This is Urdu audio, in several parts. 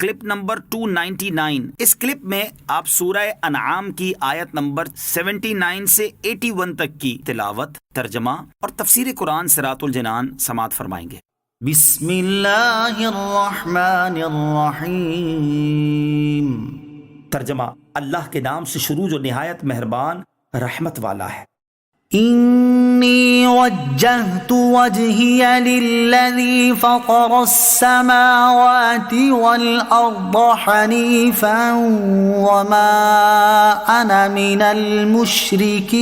Clip number 299۔ اس کلپ میں آپ سورہ انعام کی آیت نمبر 79 سے 81 تک کی تلاوت، ترجمہ اور تفسیر قرآن صراط الجنان سماعت فرمائیں گے۔ بسم اللہ الرحمن الرحیم۔ ترجمہ: اللہ کے نام سے شروع جو نہایت مہربان رحمت والا ہے۔ انی وجہت وجہی للذی فطر السماوات والارض حنیفا وما انا من المشرکین۔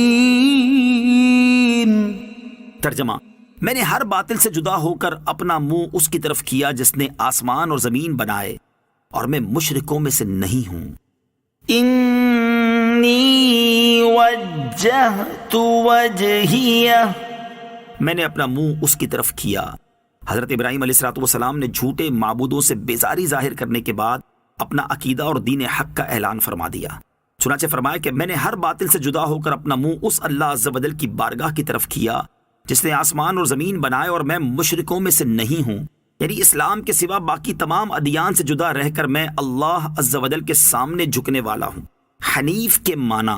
ترجمہ: میں نے ہر باطل سے جدا ہو کر اپنا منہ اس کی طرف کیا جس نے آسمان اور زمین بنائے، اور میں مشرکوں میں سے نہیں ہوں۔ انی وجہت وجہی، میں نے اپنا منہ اس کی طرف کیا۔ حضرت ابراہیم علیہ السلام نے جھوٹے معبودوں سے بیزاری ظاہر کرنے کے بعد اپنا عقیدہ اور دین حق کا اعلان فرما دیا۔ چنانچہ فرمایا کہ میں نے ہر باطل سے جدا ہو کر اپنا منہ اس اللہ عز و جل کی بارگاہ کی طرف کیا جس نے آسمان اور زمین بنائے، اور میں مشرکوں میں سے نہیں ہوں، یعنی اسلام کے سوا باقی تمام ادیان سے جدا رہ کر میں اللہ عز و جل کے سامنے جھکنے والا ہوں۔ حنیف کے معنی،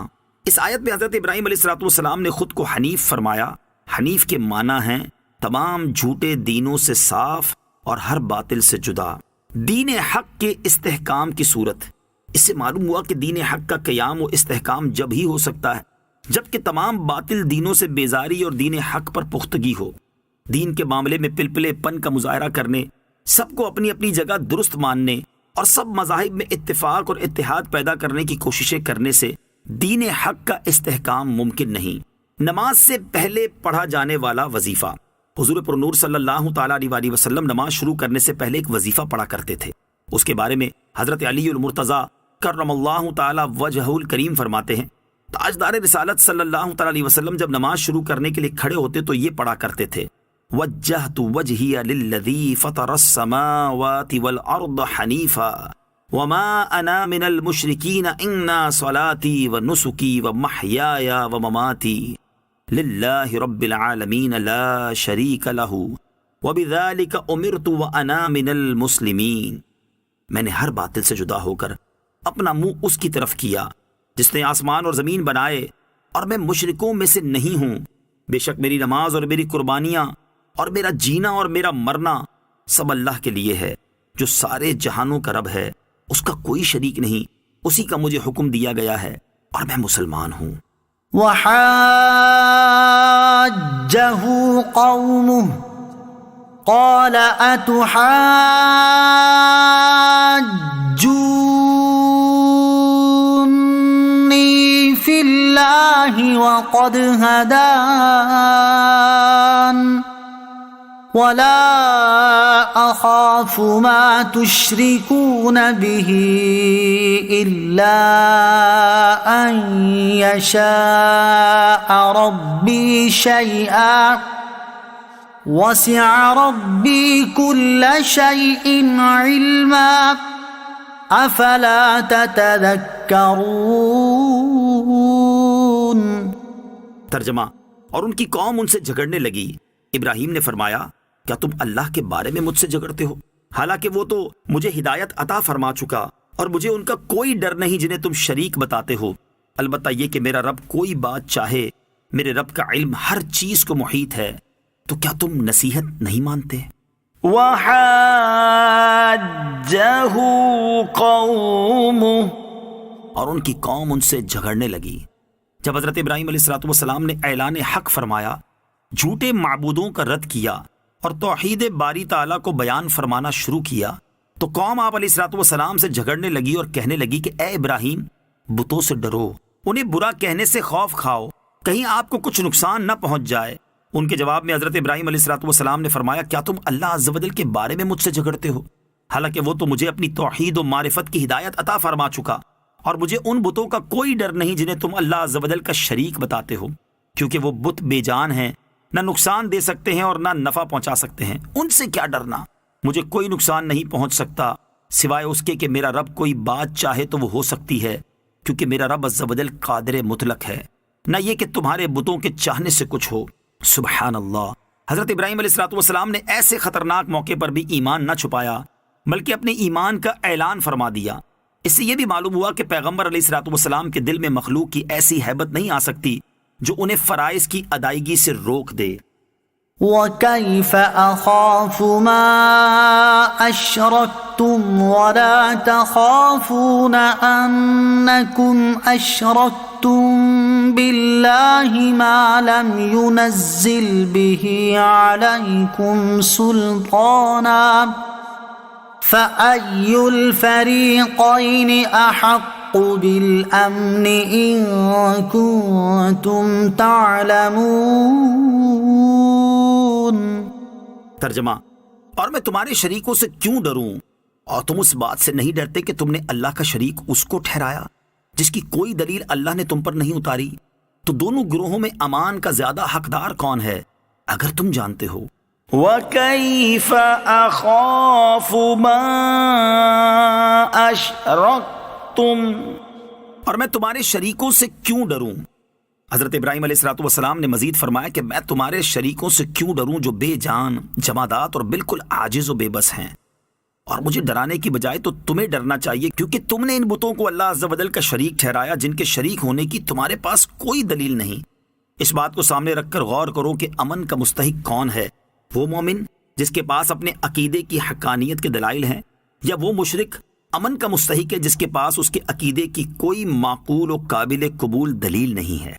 اس آیت میں حضرت ابراہیم علیہ السلام نے خود کو حنیف فرمایا۔ حنیف کے معنی ہیں تمام جھوٹے دینوں سے صاف اور ہر باطل سے جدا، دین حق کے استحکام کی صورت۔ اس سے معلوم ہوا کہ دین حق کا قیام و استحکام جب ہی ہو سکتا ہے جبکہ تمام باطل دینوں سے بیزاری اور دین حق پر پختگی ہو۔ دین کے معاملے میں پلپلے پن کا مظاہرہ کرنے، سب کو اپنی اپنی جگہ درست ماننے اور سب مذاہب میں اتفاق اور اتحاد پیدا کرنے کی کوششیں کرنے سے دین حق کا استحکام ممکن نہیں۔ نماز سے پہلے پڑھا جانے والا وظیفہ۔ حضور پر نور صلی اللہ تعالیٰ علیہ وسلم نماز شروع کرنے سے پہلے ایک وظیفہ پڑھا کرتے تھے۔ اس کے بارے میں حضرت علی المرتضیٰ کرم اللہ تعالیٰ وجہہ الکریم فرماتے ہیں، تاجدار رسالت صلی اللہ تعالیٰ علیہ وسلم جب نماز شروع کرنے کے لیے کھڑے ہوتے تو یہ پڑھا کرتے تھے: وجہت وجہی للذی فطر السماوات والارض حنیفا وما انا من المشرکین ان صلاتی ونسکی ومحیای ومماتی للہ رب العالمین لا شریک لہ وبذالک امرت وانا من المسلمین۔ میں نے ہر باطل سے جدا ہو کر اپنا منہ اس کی طرف کیا جس نے آسمان اور زمین بنائے، اور میں مشرکوں میں سے نہیں ہوں۔ بے شک میری نماز اور میری قربانیاں اور میرا جینا اور میرا مرنا سب اللہ کے لیے ہے جو سارے جہانوں کا رب ہے، اس کا کوئی شریک نہیں، اسی کا مجھے حکم دیا گیا ہے اور میں مسلمان ہوں۔ وحاجہ قومہ قال اتحاجونی فی اللہ وقد ہدان ولا اخاف ما تشركون به الا ان يشاء ربي شيئا وسع ربي كل شيء علما افلا تتذكرون۔ ترجمہ: اور ان کی قوم ان سے جھگڑنے لگی۔ ابراہیم نے فرمایا، کیا تم اللہ کے بارے میں مجھ سے جھگڑتے ہو، حالانکہ وہ تو مجھے ہدایت عطا فرما چکا اور مجھے ان کا کوئی ڈر نہیں جنہیں تم شریک بتاتے ہو، البتہ یہ کہ میرا رب کوئی بات چاہے، میرے رب کا علم ہر چیز کو محیط ہے، تو کیا تم نصیحت نہیں مانتے؟ وحاجہ قومہ، اور ان کی قوم ان سے جھگڑنے لگی۔ جب حضرت ابراہیم علیہ السلام نے اعلان حق فرمایا، جھوٹے معبودوں کا رد کیا اور توحید باری تعالیٰ کو بیان فرمانا شروع کیا، تو قوم آپ علیہ السلام سے جھگڑنے لگی اور کہنے لگی کہ اے ابراہیم، بتوں سے ڈرو، انہیں برا کہنے سے خوف کھاؤ، کہیں آپ کو کچھ نقصان نہ پہنچ جائے۔ ان کے جواب میں حضرت ابراہیم علیہ السلام نے فرمایا، کیا تم اللہ عز و جل کے بارے میں مجھ سے جھگڑتے ہو، حالانکہ وہ تو مجھے اپنی توحید و معرفت کی ہدایت عطا فرما چکا، اور مجھے ان بتوں کا کوئی ڈر نہیں جنہیں تم اللہ عز و جل کا شریک بتاتے ہو، کیونکہ وہ بت بے جان ہیں، نہ نقصان دے سکتے ہیں اور نہ نفع پہنچا سکتے ہیں، ان سے کیا ڈرنا، مجھے کوئی نقصان نہیں پہنچ سکتا سوائے اس کے کہ میرا رب کوئی بات چاہے تو وہ ہو سکتی ہے، کیونکہ میرا رب عز و جل قادر مطلق ہے، نہ یہ کہ تمہارے بتوں کے چاہنے سے کچھ ہو۔ سبحان اللہ۔ حضرت ابراہیم علیہ السلام نے ایسے خطرناک موقع پر بھی ایمان نہ چھپایا بلکہ اپنے ایمان کا اعلان فرما دیا۔ اس سے یہ بھی معلوم ہوا کہ پیغمبر علیہ الصلوۃ والسلام کے دل میں مخلوق کی ایسی ہیبت نہیں آ سکتی جو انہیں فرائض کی ادائیگی سے روک دے۔ وَكَيْفَ أَخَافُ مَا أَشْرَكْتُمْ وَلَا تَخَافُونَ أَنَّكُمْ أَشْرَكْتُمْ بِاللَّهِ مَا لَمْ يُنَزِّلْ بِهِ عَلَيْكُمْ سُلْطَانًا فَأَيُّ الْفَرِيقَيْنِ أَحَقُّ بِالْأَمْنِ إِن كُنتُمْ تَعْلَمُونَ۔ ترجمہ: اور میں تمہارے شریکوں سے کیوں ڈروں، اور تم اس بات سے نہیں ڈرتے کہ تم نے اللہ کا شریک اس کو ٹھہرایا جس کی کوئی دلیل اللہ نے تم پر نہیں اتاری؟ تو دونوں گروہوں میں امان کا زیادہ حقدار کون ہے اگر تم جانتے ہو؟ وَكَيْفَ أَخَافُ مَا أَشْرَكْتُمْ، اور میں تمہارے شریکوں سے کیوں ڈروں؟ حضرت ابراہیم علیہ الصلوۃ والسلام نے مزید فرمایا کہ میں تمہارے شریکوں سے کیوں ڈروں جو بے جان، جمادات اور بالکل عاجز و بے بس ہیں، اور مجھے ڈرانے کی بجائے تو تمہیں ڈرنا چاہیے، کیونکہ تم نے ان بتوں کو اللہ عز و جل کا شریک ٹھہرایا جن کے شریک ہونے کی تمہارے پاس کوئی دلیل نہیں۔ اس بات کو سامنے رکھ کر غور کرو کہ امن کا مستحق کون ہے، وہ مومن جس کے پاس اپنے عقیدے کی حقانیت کے دلائل ہیں، یا وہ مشرک امن کا مستحق ہے جس کے پاس اس کے عقیدے کی کوئی معقول و قابل قبول دلیل نہیں ہے۔